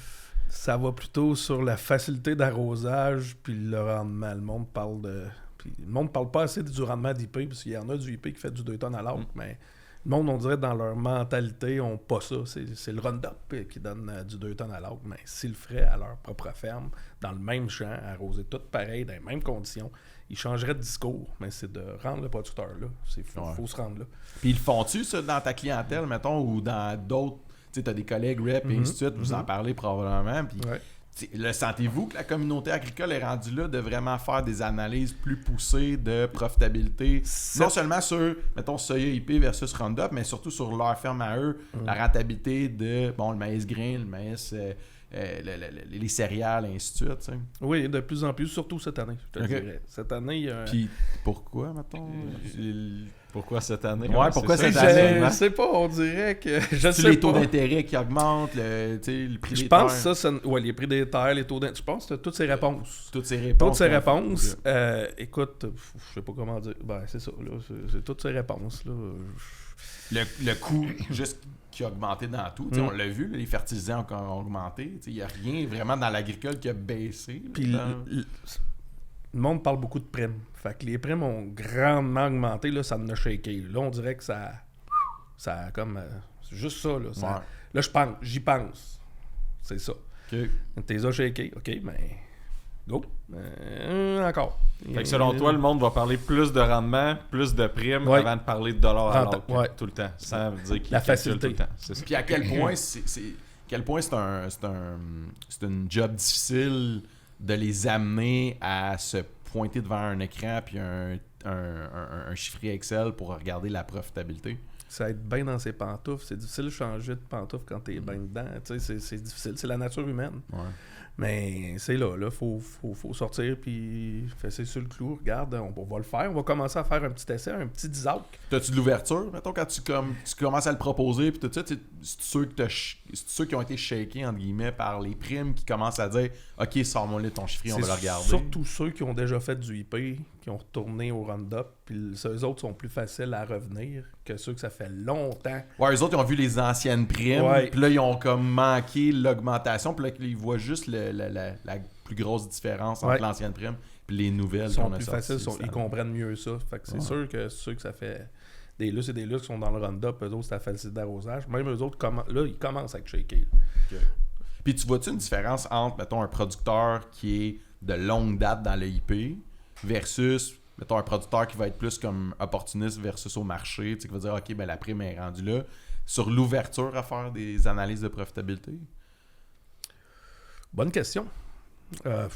Ça va plutôt sur la facilité d'arrosage puis le rendement. Le monde parle de... Puis le monde parle pas assez du rendement d'IP, parce qu'il y en a du IP qui fait du 2 tonnes à l'autre, mais le monde, on dirait, dans leur mentalité, ont pas ça. C'est le Roundup qui donne du 2 tonnes à l'autre, mais s'ils le feraient à leur propre ferme, dans le même champ, arroser tout pareil, dans les mêmes conditions, ils changeraient de discours, mais c'est de rendre le producteur là. Il faut se rendre là. Puis ils le font-tu, ça, dans ta clientèle, mettons, ou dans d'autres... Tu sais, t'as des collègues rep et ainsi de suite, vous en parlez probablement, puis... Ouais. Le sentez-vous que la communauté agricole est rendue là de vraiment faire des analyses plus poussées de profitabilité, non seulement sur, mettons, soya IP versus Roundup, mais surtout sur leur ferme à eux, la rentabilité de, bon, le maïs grain, le maïs, les céréales, et ainsi de suite, tu sais. Oui, de plus en plus, surtout cette année, je te Ok. dirais. Cette année, il y a un... Puis pourquoi, mettons? Pourquoi cette année? Ouais, pourquoi c'est cette ça, année? finalement. Je sais pas, on dirait que... Je C'est sais les taux pas. d'intérêt qui augmentent, le prix Je des pense terres, que ça, ouais, les prix des terres, les taux d'intérêt, je pense que toutes ces réponses. toutes ces réponses. Toutes ces réponses, écoute, je sais pas comment dire, ben c'est ça, là, c'est toutes ces réponses, là. Le coût juste qui a augmenté dans tout. Tu sais, on l'a vu, là, les fertilisants ont augmenté. Il n'y a rien vraiment dans l'agricole qui a baissé. là, Puis le monde parle beaucoup de primes. Fait que les primes ont grandement augmenté, là, ça en a shaké. Là, on dirait que ça a comme... c'est juste ça, là. Ouais. Là, j'y pense. C'est ça. OK. T'es shaké, OK, mais... Go. Encore. Fait que selon toi, le monde va parler plus de rendement, plus de primes Ouais. avant de parler de dollars à l'autre Ouais. tout le temps. Sans dire qu'il La calcule facilité. tout le temps. C'est ça. Puis à quel point c'est un job difficile de les amener à se pointer devant un écran puis un chiffrier Excel pour regarder la profitabilité. Ça aide bien dans ses pantoufles. C'est difficile de changer de pantoufles quand t'es bien dedans. Tu sais, c'est difficile. C'est la nature humaine. Ouais. Mais c'est là. Faut sortir puis fesser sur le clou. Regarde, on va le faire. On va commencer à faire un petit essai, un petit 10 out. T'as-tu de l'ouverture, mettons, quand tu commences à le proposer, puis tout ça, c'est ceux qui ont été shakés, entre guillemets, par les primes qui commencent à dire « Ok, sors-moi là ton chiffrier, on va le regarder. » Surtout ceux qui ont déjà fait du IP, qui ont retourné au Roundup. Puis ceux autres sont plus faciles à revenir que ceux que ça fait longtemps. Ouais, eux autres, ils ont vu les anciennes primes, Ouais. puis là, ils ont comme manqué l'augmentation, puis là, ils voient juste la plus grosse différence entre Ouais. l'ancienne prime puis les nouvelles Ils sont qu'on a plus sorties, faciles, ça. ils comprennent mieux ça. Fait que c'est sûr que ceux que ça fait des lustres et des lustres qui sont dans le Roundup, eux autres, c'est la facilité d'arrosage. Même eux autres, là, ils commencent à être shakés. Puis tu vois-tu une différence entre, mettons, un producteur qui est de longue date dans le IP versus, mettons, un producteur qui va être plus comme opportuniste versus au marché, tu sais, qui va dire, OK, ben la prime est rendue là, sur l'ouverture à faire des analyses de profitabilité? Bonne question. T'as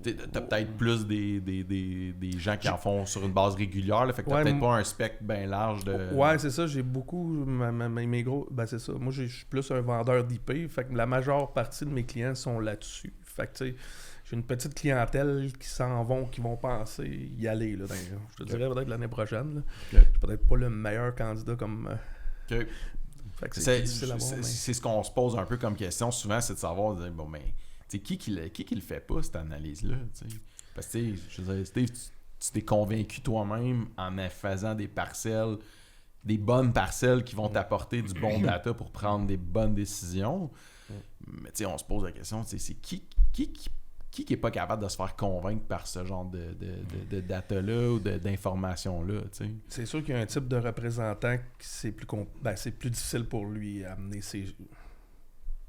peut-être plus des gens qui en font sur une base régulière, là, fait que t'as Ouais, peut-être pas un spectre bien large de... Ouais, c'est ça. J'ai beaucoup... mes gros... Ben, c'est ça. Moi, je suis plus un vendeur d'IP. Fait que la majeure partie de mes clients sont là-dessus. Fait que, tu sais, j'ai une petite clientèle qui s'en vont, qui vont penser y aller. Là, je te dirais peut-être l'année prochaine. Là. Je suis peut-être pas le meilleur candidat comme... OK. Fait que C'est difficile à voir, mais- c'est ce qu'on se pose un peu comme question souvent, c'est de savoir, de dire, bon, mais tu sais, qui le fait pas, cette analyse-là? Tu sais? Parce que, tu sais, je veux dire, Steve, tu t'es convaincu toi-même en faisant des parcelles, des bonnes parcelles qui vont t'apporter du bon data pour prendre des bonnes décisions. Mais tu sais, on se pose la question, tu sais, c'est qui qui n'est pas capable de se faire convaincre par ce genre de data-là ou d'informations-là, tu sais? C'est sûr qu'il y a un type de représentant qui c'est plus difficile pour lui à amener ses...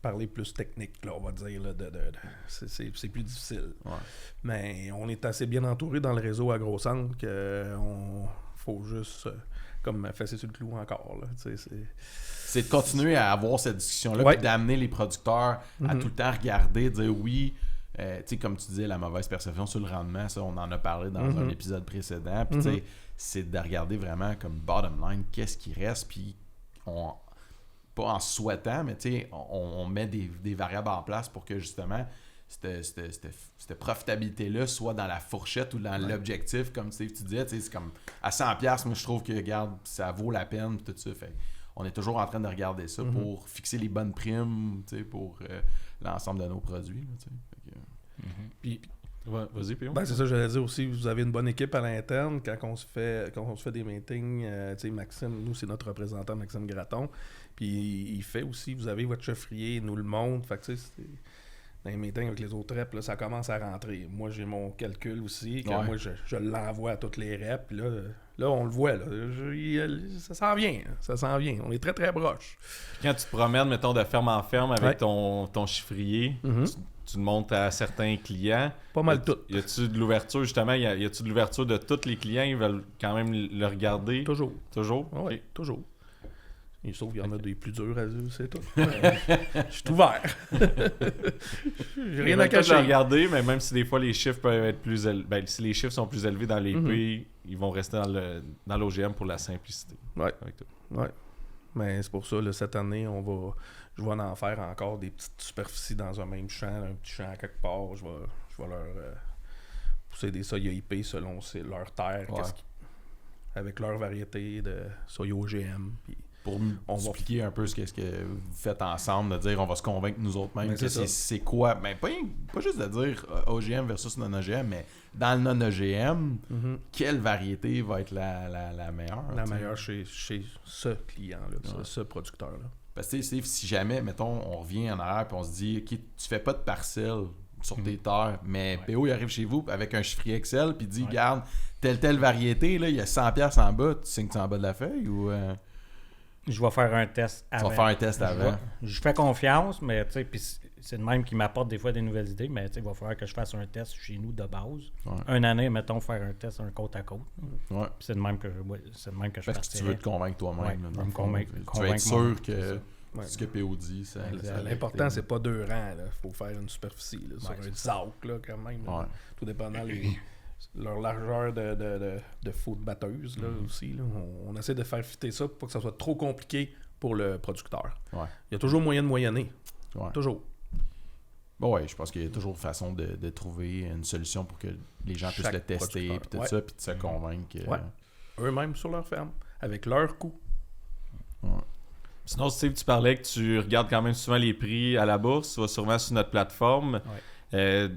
Parler plus technique, là, on va dire. Là, c'est plus difficile. Ouais. Mais on est assez bien entouré dans le réseau AgroCentre qu'on faut juste comme fesser sur le clou encore. Là, c'est de continuer à avoir cette discussion-là Ouais. puis d'amener les producteurs à tout le temps regarder, dire oui. Tu sais, comme tu disais, la mauvaise perception sur le rendement, ça, on en a parlé dans un épisode précédent. Puis, tu sais, c'est de regarder vraiment comme bottom line, qu'est-ce qui reste. Puis, pas en souhaitant, mais tu sais, on met des variables en place pour que justement, cette profitabilité-là soit dans la fourchette ou dans l'objectif, comme tu disais. Tu sais, c'est comme à 100$, moi, je trouve que, regarde, ça vaut la peine, tout ça. Fait on est toujours en train de regarder ça pour fixer les bonnes primes, tu sais, pour l'ensemble de nos produits. Là, tu sais. Puis, vas-y, P.O. c'est ça, j'allais dire aussi, vous avez une bonne équipe à l'interne quand on se fait des meetings. Tu sais, Maxime, nous, c'est notre représentant, Maxime Gratton. Puis il fait aussi, vous avez votre cheffrier, il nous le montre. Fait que tu sais, dans les meetings avec les autres reps, là, ça commence à rentrer. Moi, j'ai mon calcul aussi. Quand moi, je l'envoie à toutes les reps. Puis là, on le voit. Là, ça s'en vient. Ça s'en vient. On est très, très proche. Quand tu te promènes, mettons, de ferme en ferme avec ton chiffrier, tu le montres à certains clients. Pas mal tout. Y a-tu de l'ouverture, justement? Y a-tu de l'ouverture de tous les clients? Ils veulent quand même le regarder? Toujours. Toujours? Oui, Ok. toujours. Et sauf qu'il y en a des plus durs à dire, c'est tout. Je suis ouvert. J'ai rien à Ils veulent tous cacher. le regarder, mais même si des fois les chiffres peuvent être plus élevés, si les chiffres sont plus élevés dans les pays, ils vont rester dans l'OGM pour la simplicité. Ouais. Avec tout. Ouais. Mais c'est pour ça, là, cette année, je vais en faire encore des petites superficies dans un même champ, un petit champ à quelque part. Je vais leur pousser des soya IP selon leur terre, avec leur variété de soya OGM. Puis Pour expliquer un peu ce que vous faites ensemble, de dire on va se convaincre nous autres mêmes Ben, que c'est quoi. Ben, pas juste de dire OGM versus non-OGM, mais dans le non-OGM, quelle variété va être la meilleure? La t'sais? meilleure chez ce client-là, ce producteur-là. Parce que si jamais, mettons, on revient en arrière et on se dit, OK, tu fais pas de parcelle sur tes terres, mais PO, il arrive chez vous avec un chiffrier Excel puis il dit, regarde, telle variété, là, il y a 100$ en bas, tu signes-tu en bas de la feuille ou... Je vais faire un test avant. Tu vas faire un test avant. Je fais confiance, mais tu sais, puis c'est le même qui m'apporte des fois des nouvelles idées, mais tu sais, il va falloir que je fasse un test chez nous de base. Ouais. Une année, mettons, faire un test un côte à côte. Ouais. Puis c'est le même que je Parce que tu veux te convaincre toi-même. Ouais, là, je dans veux le me fond. convaincre- Tu veux être convaincre sûr mon- que Ouais. ce que PO dit, ça L'important, c'est pas 2 rangs. Il faut faire une superficie là, sur un ZAUC, là, quand même. Là. Ouais. Tout dépendant leur largeur de faux de batteuse là, aussi. Là. On essaie de faire fitter ça pour pas que ça soit trop compliqué pour le producteur. Ouais. Il y a toujours moyen de moyenner. Ouais. Toujours. Bon, ouais, je pense qu'il y a toujours façon de trouver une solution pour que les gens puissent Chaque le tester et producteur. tout ça, puis de se convaincre. que- Ouais. Eux-mêmes sur leur ferme, avec leur coût. Sinon, Steve, tu parlais que tu regardes quand même souvent les prix à la bourse, tu vas sûrement sur notre plateforme. Tu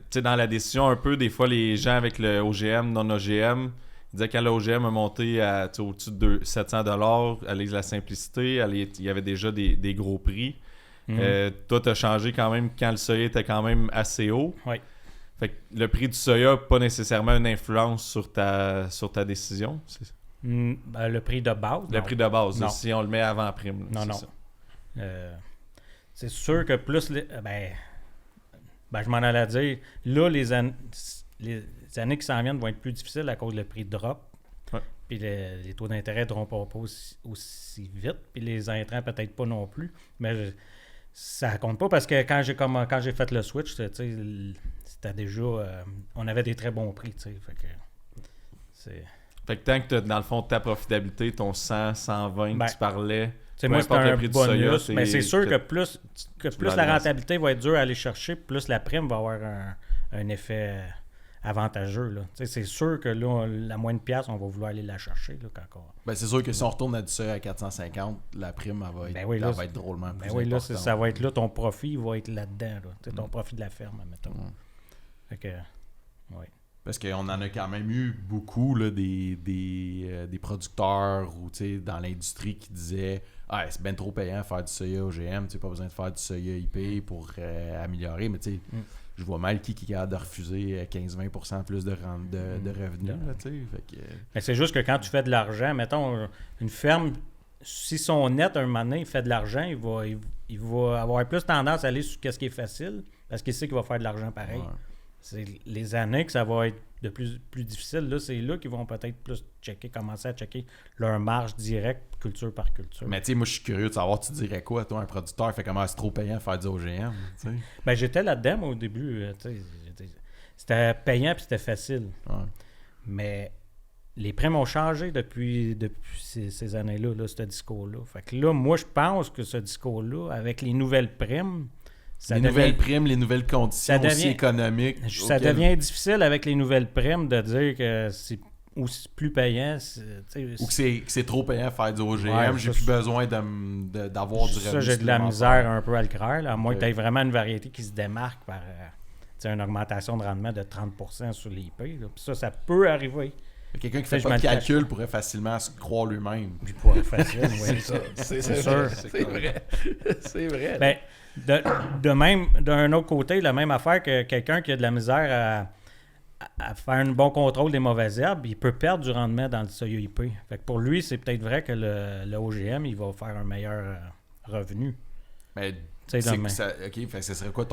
sais, dans la décision, un peu, des fois, les gens avec le OGM, non-OGM, ils disaient que quand le OGM a monté à au-dessus de 700$, à la simplicité, il y avait déjà des gros prix. Toi, tu as changé quand même quand le soya était quand même assez haut. Oui. Fait que le prix du soya n'a pas nécessairement une influence sur ta décision. Ben, le prix de base. Le non. prix de base, Non. si on le met avant prime. là, Non, c'est non. ça. C'est sûr que plus... je m'en allais dire, là, les années qui s'en viennent vont être plus difficiles à cause du prix de drop. Ouais. Puis les taux d'intérêt ne seront pas aussi vite. Puis les intrants, peut-être pas non plus. Mais ça compte pas parce que quand j'ai fait le switch, tu sais, c'était déjà... on avait des très bons prix, tu sais. Fait que c'est... Fait que tant que tu as, dans le fond, ta profitabilité, ton 100, 120 Ben, que tu parlais, C'est peu moi, c'est importe le un prix du bonus, soya, mais c'est sûr que que plus vas la aller rentabilité va être dure à aller chercher, plus la prime va avoir un effet avantageux. Là. C'est sûr que là, la moindre pièce, on va vouloir aller la chercher. Là, quand Ben, c'est sûr que si on retourne à du soya à 450, la prime elle va être, Ben oui, là, elle va être drôlement plus ben oui, là, importante. ça va être là, ton profit va être là-dedans. Là. Ton profit de la ferme, mettons. Fait que, oui. Parce qu'on en a quand même eu beaucoup là, des producteurs ou dans l'industrie qui disaient ah, c'est bien trop payant faire du soya OGM, pas besoin de faire du soya IP pour améliorer. Mais je vois mal qui est capable de refuser 15-20% plus de revenus. Là, tu sais. Fait que, Mais c'est juste que quand tu fais de l'argent, mettons, une ferme, si son net, un moment donné, il fait de l'argent, il va avoir plus tendance à aller sur ce qui est facile, parce qu'il sait qu'il va faire de l'argent pareil. Ouais. C'est les années que ça va être de plus difficile, là, c'est là qu'ils vont peut-être plus commencer à checker leur marge directe, culture par culture. Mais tu sais, moi, je suis curieux de savoir, tu dirais quoi, toi, un producteur, fait comment c'est trop payant de faire du OGM, tu sais? Ben, j'étais là-dedans, moi, au début. C'était payant puis c'était facile. Ouais. Mais les primes ont changé depuis ces années-là, là, ce discours-là. Fait que là, moi, je pense que ce discours-là, avec les nouvelles primes, nouvelles primes, les nouvelles conditions aussi économiques. Ça devient difficile avec les nouvelles primes de dire que c'est plus payant. Ou que c'est trop payant de faire du OGM. Ouais, j'ai plus besoin d'avoir du revenu. Ça, j'ai de la misère un peu à le croire. Là, à moins que tu aies vraiment une variété qui se démarque par une augmentation de rendement de 30% sur les IP. Là. Puis ça peut arriver. Quelqu'un qui fait pas de calcul pourrait facilement se croire lui-même. Puis pourrait facile, oui. C'est sûr. C'est vrai. C'est vrai. Ben, d'un autre côté, la même affaire que quelqu'un qui a de la misère à faire un bon contrôle des mauvaises herbes, il peut perdre du rendement dans le soya IP. Fait que pour lui, c'est peut-être vrai que le OGM, il va faire un meilleur revenu. Mais OK, fait, ce serait quoi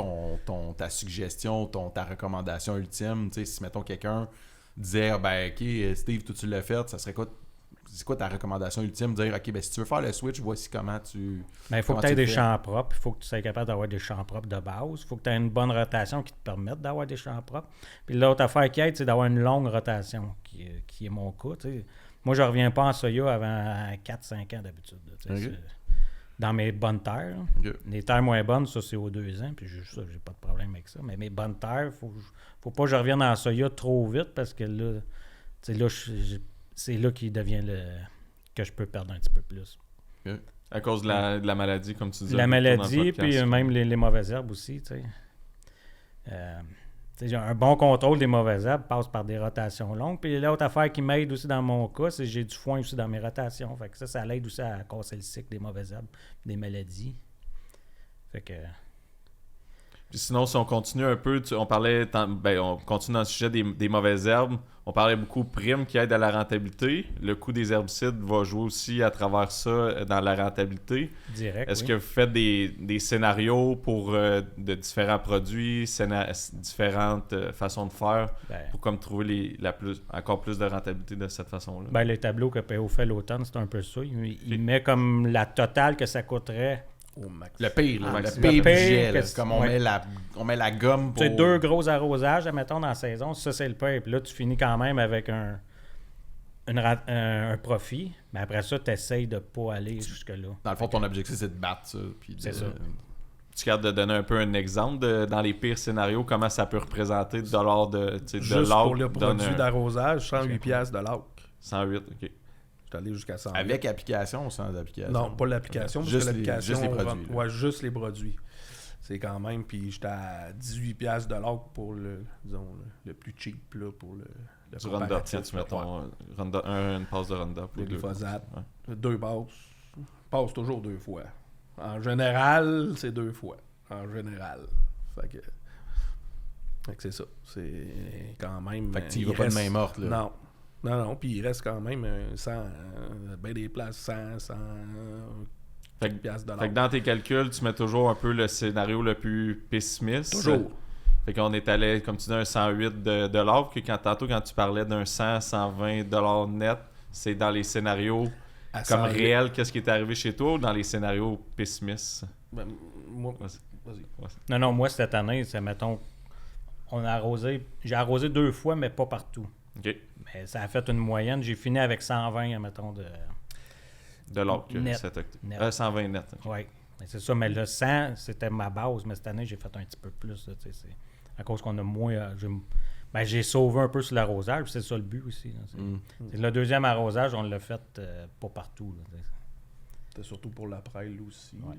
ta suggestion, ta recommandation ultime? Si, mettons, quelqu'un disait OK, Steve, tout tu l'as fait, ça serait quoi? C'est quoi ta recommandation ultime? Dire, OK, si tu veux faire le switch, voici comment tu... Il faut que tu aies des champs propres. Il faut que tu sois capable d'avoir des champs propres de base. Il faut que tu aies une bonne rotation qui te permette d'avoir des champs propres. Puis l'autre affaire qui aide, c'est d'avoir une longue rotation, qui est mon cas. T'sais. Moi, je reviens pas en soya avant 4-5 ans d'habitude. Okay. Dans mes bonnes terres. Okay. Les terres moins bonnes, ça, c'est aux 2 ans. Puis ça, j'ai pas de problème avec ça. Mais mes bonnes terres, faut pas que je revienne en soya trop vite parce que là, c'est là qu'il devient que je peux perdre un petit peu plus. Okay. À cause de la maladie, comme tu disais. La maladie, puis même les mauvaises herbes aussi. Un bon contrôle des mauvaises herbes passe par des rotations longues. Puis l'autre affaire qui m'aide aussi dans mon cas, c'est que j'ai du foin aussi dans mes rotations. Fait que ça l'aide aussi à casser le cycle des mauvaises herbes, des maladies. Fait que... Puis sinon, si on continue un peu, on continue dans le sujet des mauvaises herbes. On parlait beaucoup de primes qui aident à la rentabilité. Le coût des herbicides va jouer aussi à travers ça dans la rentabilité. Direct, Est-ce que vous faites des scénarios pour de différents produits, différentes façons de faire pour comme trouver encore plus de rentabilité de cette façon-là? Les tableaux que PO fait l'automne, c'est un peu ça. Il met comme la totale que ça coûterait. Le pire, le pire budget, comme on met la gomme pour... Tu as 2 gros arrosages, admettons, dans la saison, ça c'est le pire. Puis là, tu finis quand même avec un profit, mais après ça, tu essayes de ne pas aller jusque-là. Dans le fond, ton objectif, c'est de battre ça. C'est ça. Tu es capable de donner un peu un exemple dans les pires scénarios, comment ça peut représenter de dollars de juste pour le produit d'arrosage, 108$ de l'AUC. 108, OK. Je suis allé jusqu'à 100. Avec application ou sans application? Non, pas l'application. Juste les produits. Ouais, juste les produits. C'est quand même, puis j'étais à 18$ de l'AUC pour le plus cheap, là, pour le du Roundup, tu mettons une passe de Roundup. Le glyphosate, 2 passes. Passe toujours 2 fois. En général, c'est 2 fois. En général. Fait que c'est ça. C'est quand même... Fait que tu y vas pas de main morte, là. Non, puis il reste quand même 100, ben des places, 100 piastres de l'heure. Fait que dans tes calculs, tu mets toujours un peu le scénario le plus pessimiste. Toujours. Fait qu'on est allé, comme tu dis, un 108 de l'or, que tantôt, quand tu parlais d'un 120 $ net, c'est dans les scénarios comme réels, qu'est-ce qui est arrivé chez toi, ou dans les scénarios pessimistes? Vas-y. Non, moi, cette année, c'est, mettons, j'ai arrosé 2 fois, mais pas partout. OK. Mais ça a fait une moyenne. J'ai fini avec 120, mettons, de l'or que net. 120 net. Oui, c'est ça. Mais le 100, c'était ma base. Mais cette année, j'ai fait un petit peu plus. Là, c'est à cause qu'on a moins... j'ai sauvé un peu sur l'arrosage. C'est ça le but aussi. Là, le deuxième arrosage, on l'a fait pas partout. C'était surtout pour la prêle aussi. Ouais.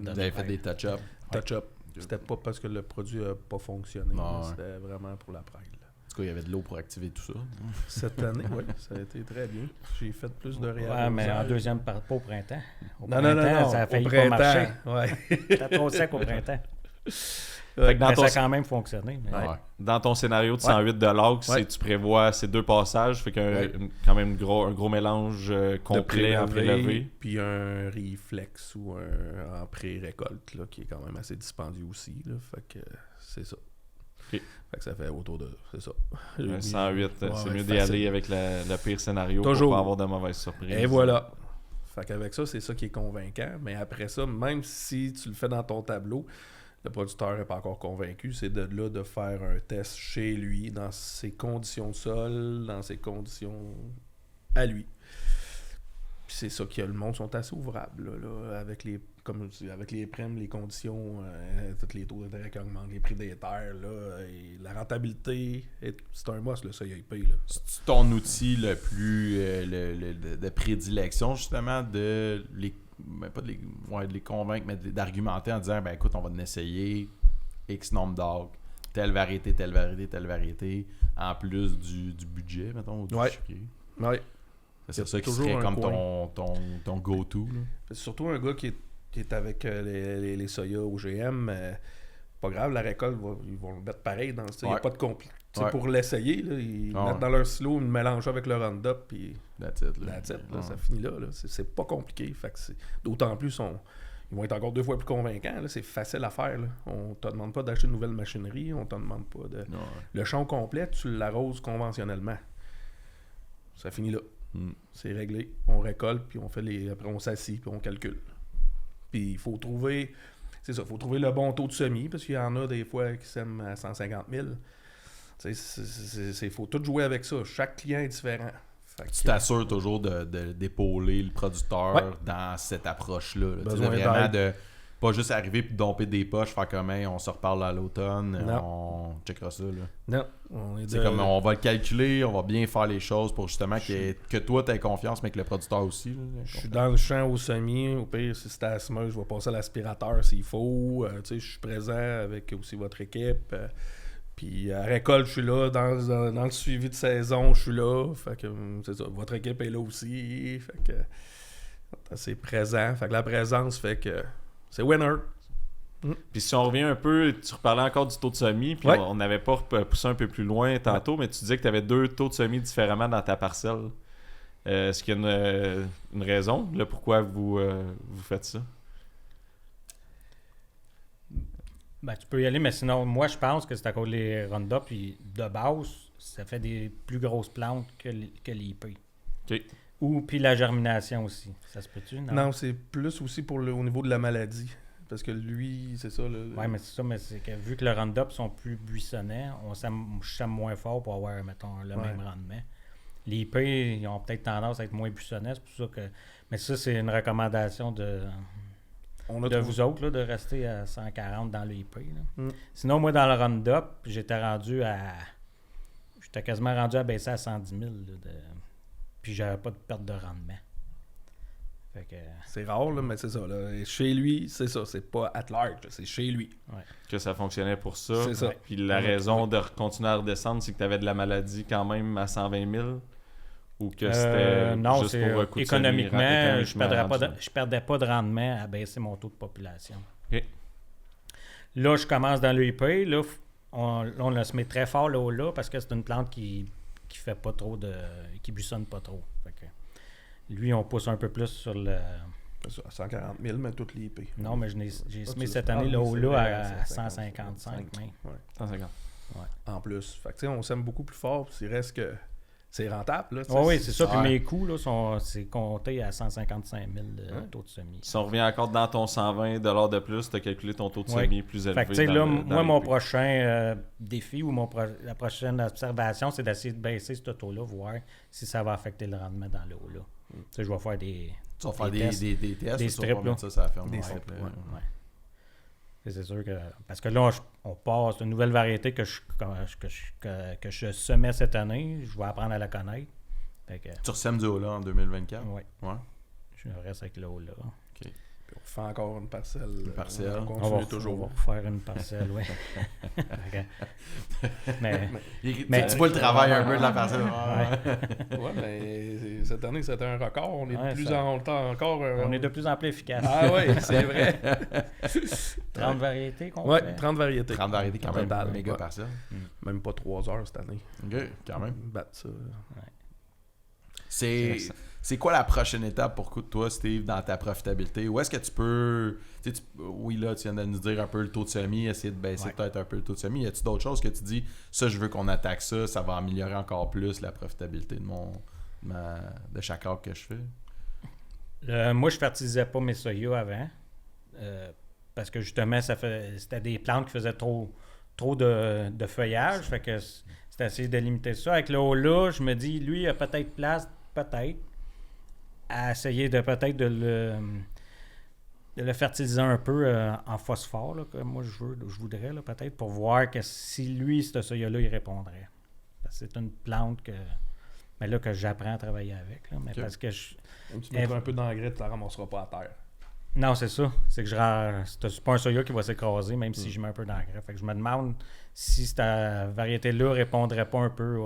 Vous avez fait des touch-up. Touch-up. C'était pas parce que le produit n'a pas fonctionné. C'était vraiment pour la prêle. En tout cas, il y avait de l'eau pour activer tout ça. Cette année, oui, ça a été très bien. J'ai fait plus de réarrosage. Ouais, mais en deuxième, pas au printemps. Non, Ça a failli pas marcher. Ouais. C'était trop sec au printemps. Fait que dans Mais ton, ça a quand même fonctionné. Mais... Ouais. dans ton scénario de 108 de log, tu prévois ces 2 passages, fait quand même un gros mélange complet en prélevé. Puis un réflexe ou un en pré-récolte là, qui est quand même assez dispendieux aussi. Là, fait que c'est ça. Okay. Fait que ça fait autour de... C'est ça. 108, c'est mieux d'y facile. aller avec le pire scénario Toujours. pour pas avoir de mauvaises surprises. Et voilà. Fait qu'avec ça, c'est ça qui est convaincant. Mais après ça, même si tu le fais dans ton tableau, le producteur n'est pas encore convaincu. C'est de là de faire un test chez lui, dans ses conditions de sol, dans ses conditions à lui. Puis c'est ça que le monde sont assez ouvrables. Là, avec les, comme je dis, avec les primes, les conditions, tous les taux d'intérêt qui augmentent, les prix des terres, là, et la rentabilité, c'est un must, le CIP. Là. C'est ton outil le plus de prédilection, justement, de les pas de les convaincre, mais d'argumenter en disant ben écoute, on va en essayer X nombre d'arcs, telle variété, en plus du budget, mettons, ou du chiffrier. Ouais. C'est ça qui serait comme ton go-to. Là. C'est surtout un gars qui est avec les soya OGM. Pas grave, la récolte, ils vont le mettre pareil. Il n'y a pas de compliqué. Pour l'essayer, là, ils mettent dans leur silo, ils le mélangent avec le Roundup, puis that's it, là, ça finit là. C'est pas compliqué. Fait que d'autant plus, ils vont être encore 2 fois plus convaincants. Là. C'est facile à faire. Là. On te demande pas d'acheter une nouvelle machinerie, on te demande pas de... Le champ complet, tu l'arroses conventionnellement. Ça finit là. C'est réglé. On récolte, puis on fait après on s'assit, puis on calcule. Puis il faut trouver... C'est ça, il faut trouver le bon taux de semis, parce qu'il y en a des fois qui sèment à 150 000. Il faut tout jouer avec ça. Chaque client est différent. Tu t'assures toujours d'épauler le producteur dans cette approche-là. Là. Vraiment de pas juste arriver et domper des poches, faire comme on se reparle à l'automne, on checkera ça. Là. Non. Comme on va le calculer, on va bien faire les choses pour justement que toi tu aies confiance, mais que le producteur aussi. Là, je suis dans le champ au semis. Au pire, si c'est à la semeuse, je vais passer à l'aspirateur s'il faut. Je suis présent avec aussi votre équipe. Puis à récolte, je suis là. Dans le suivi de saison, je suis là. Fait que c'est ça. Votre équipe est là aussi. Fait que c'est présent. Fait que la présence fait que c'est winner. Puis si on revient un peu, tu reparlais encore du taux de semis, puis on n'avait pas poussé un peu plus loin tantôt, mais tu disais que tu avais 2 taux de semis différemment dans ta parcelle. Est-ce qu'il y a une raison là, pourquoi vous faites ça? Ben, tu peux y aller, mais sinon, moi, je pense que c'est à cause des Roundup, puis de base, ça fait des plus grosses plantes que l'IP. OK. Ou puis la germination aussi. Ça se peut-tu? Non, c'est plus aussi au niveau de la maladie. Parce que lui, c'est ça. Oui, mais c'est ça, mais c'est que vu que le Roundup sont plus buissonnants, on sème moins fort pour avoir, mettons, le même rendement. Les IP, ils ont peut-être tendance à être moins buissonnants, c'est pour ça que... Mais ça, c'est une recommandation de vous autres, là, de rester à 140 dans le IP. Sinon, moi, dans le Roundup, j'étais quasiment rendu à baisser à 110 000. Puis j'avais pas de perte de rendement. Fait que... C'est rare, là, mais c'est ça. Là. Et chez lui, c'est ça. C'est pas at large, c'est chez lui. Ouais. Que ça fonctionnait pour ça. C'est ça. Puis la raison de continuer à redescendre, c'est que tu avais de la maladie quand même à 120 000? Ou que c'était non, juste c'est pour coup de économiquement, semis, je perdais pas de rendement à baisser mon taux de population. OK. Là, je commence dans l'UIP. Là, on le se met très fort là parce que c'est une plante qui fait pas trop qui buissonne pas trop. Fait que, lui, on pousse un peu plus sur le... À 140 000, mais toutes les IP. Non, mais j'ai semé cette année là à 155. Ouais. 150. Ouais. En plus. Fait que, on sème beaucoup plus fort. Il reste que c'est rentable. Là, oui, c'est ça. Puis mes coûts, là, c'est compté à 155 000 taux de semis. Si on revient encore dans ton 120 $ de plus, tu as calculé ton taux de semis plus élevé. Fait que, là, moi, mon prochain défi ou la prochaine observation, c'est d'essayer de baisser ce taux-là, voir si ça va affecter le rendement dans l'eau. Là. Je vais faire des tests, des strips. Là. Ça ferme. Des strips, ouais. C'est sûr que... Parce que là, on passe une nouvelle variété que je semais cette année. Je vais apprendre à la connaître. Fait que, tu ressèmes du Ola en 2024? Oui. Ouais. Je reste avec le Ola. OK. On fait encore une parcelle. Une parcelle. On On continue va toujours. refaire une parcelle, oui. mais Tu vois le travail un peu de la parcelle. Ouais, mais cette année, c'était un record. On est Ouais, de plus ça- en temps encore. on est de plus en plus efficace. Ah oui, c'est vrai. 30 variétés qu'on Ouais, fait. 30 variétés. 30 variétés quand même. Total, Méga ouais. parcelle. Même pas 3 heures cette année. OK, quand même. Battre ça. C'est quoi la prochaine étape pour toi, Steve, dans ta profitabilité? Où est-ce que tu peux... oui, là, tu viens de nous dire un peu le taux de semis, essayer de baisser peut-être un peu le taux de semis. Y a-t-il d'autres choses que tu dis, ça, je veux qu'on attaque ça, ça va améliorer encore plus la profitabilité de chaque arbre que je fais? Moi, je fertilisais pas mes soya avant. Parce que justement, c'était des plantes qui faisaient trop de feuillage. Fait que c'était essayer de limiter ça. Avec le haut-là, je me dis, lui, il a peut-être place, peut-être, à essayer de peut-être de le fertiliser un peu en phosphore, là, comme moi je voudrais, là, peut-être, pour voir que si lui, ce soya-là, il répondrait. Parce que c'est une plante que j'apprends à travailler avec. Là, mais parce que Tu mettras un peu d'engrais, tu la ramasseras pas à terre. non, c'est ça. C'est que c'est pas un soya qui va s'écraser, même si je mets un peu d'engrais. Fait que je me demande si cette variété-là répondrait pas un peu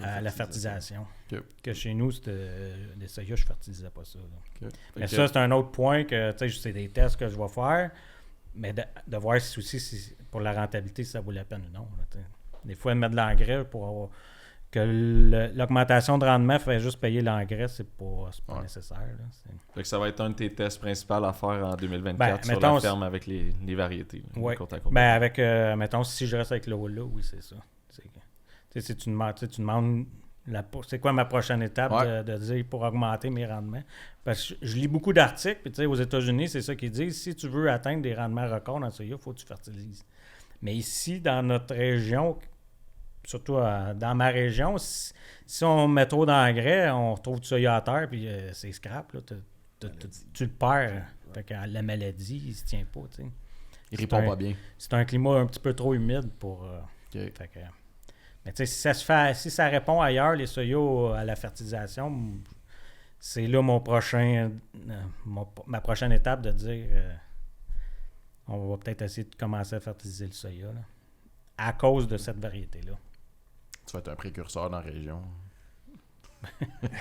à la fertilisation. Okay. Que chez nous, les soya, je fertilisais pas ça. Là. Okay. Mais ça, c'est un autre point que, tu sais, c'est des tests que je vais faire, mais de voir si pour la rentabilité, si ça vaut la peine ou non. Là, des fois, mettre de l'engrais pour avoir que l'augmentation de rendement fait juste payer l'engrais, c'est pas nécessaire. Là. Fait que ça va être un de tes tests principaux à faire en 2024 Ben, sur mettons, la ferme avec les variétés. Oui. Côte à côte. Ben, avec, mettons, si je reste avec le haut-là, oui, c'est ça. Si tu demandes c'est quoi ma prochaine étape de dire pour augmenter mes rendements. Parce que je lis beaucoup d'articles, puis aux États-Unis, c'est ça qu'ils disent. Si tu veux atteindre des rendements records dans le soya, il faut que tu fertilises. Mais ici, dans notre région, surtout dans ma région, si on met trop d'engrais, on retrouve du soya à terre, puis c'est scrap. Là, tu le perds. Fait que la maladie, il se tient pas. T'sais. Il répond pas bien. C'est un climat un petit peu trop humide pour... fait que, mais tu sais, si ça répond ailleurs, les soya à la fertilisation, c'est là ma prochaine étape de dire on va peut-être essayer de commencer à fertiliser le soya là, à cause de cette variété-là. Tu vas être un précurseur dans la région.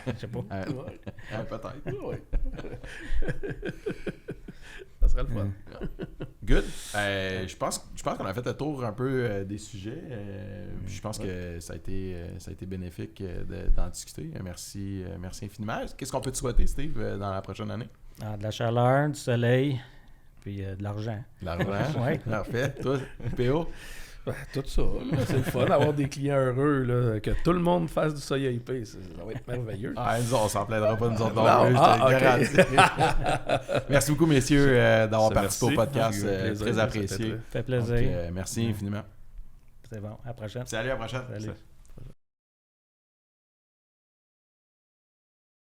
Je sais pas. Peut-être. Ouais. Ça serait le fun. Good. Je pense qu'on a fait le tour un peu des sujets. Je pense que ça a été bénéfique d'en discuter. Merci infiniment. Qu'est-ce qu'on peut te souhaiter, Steve, dans la prochaine année? De la chaleur, du soleil, puis de l'argent. De l'argent? Oui. Parfait. Toi, PO? Ben, tout ça, là, c'est le fun d'avoir des clients heureux, là, que tout le monde fasse du soya IP, ça va être merveilleux. Nous, on s'en plaindra pas, nous autres. Non, Je te garantis. Merci beaucoup, messieurs, d'avoir participé au podcast. Plaisir, Très apprécié. Ça fait plaisir. Donc, merci infiniment. C'est bon. À la prochaine. Salut, à la prochaine. Salut.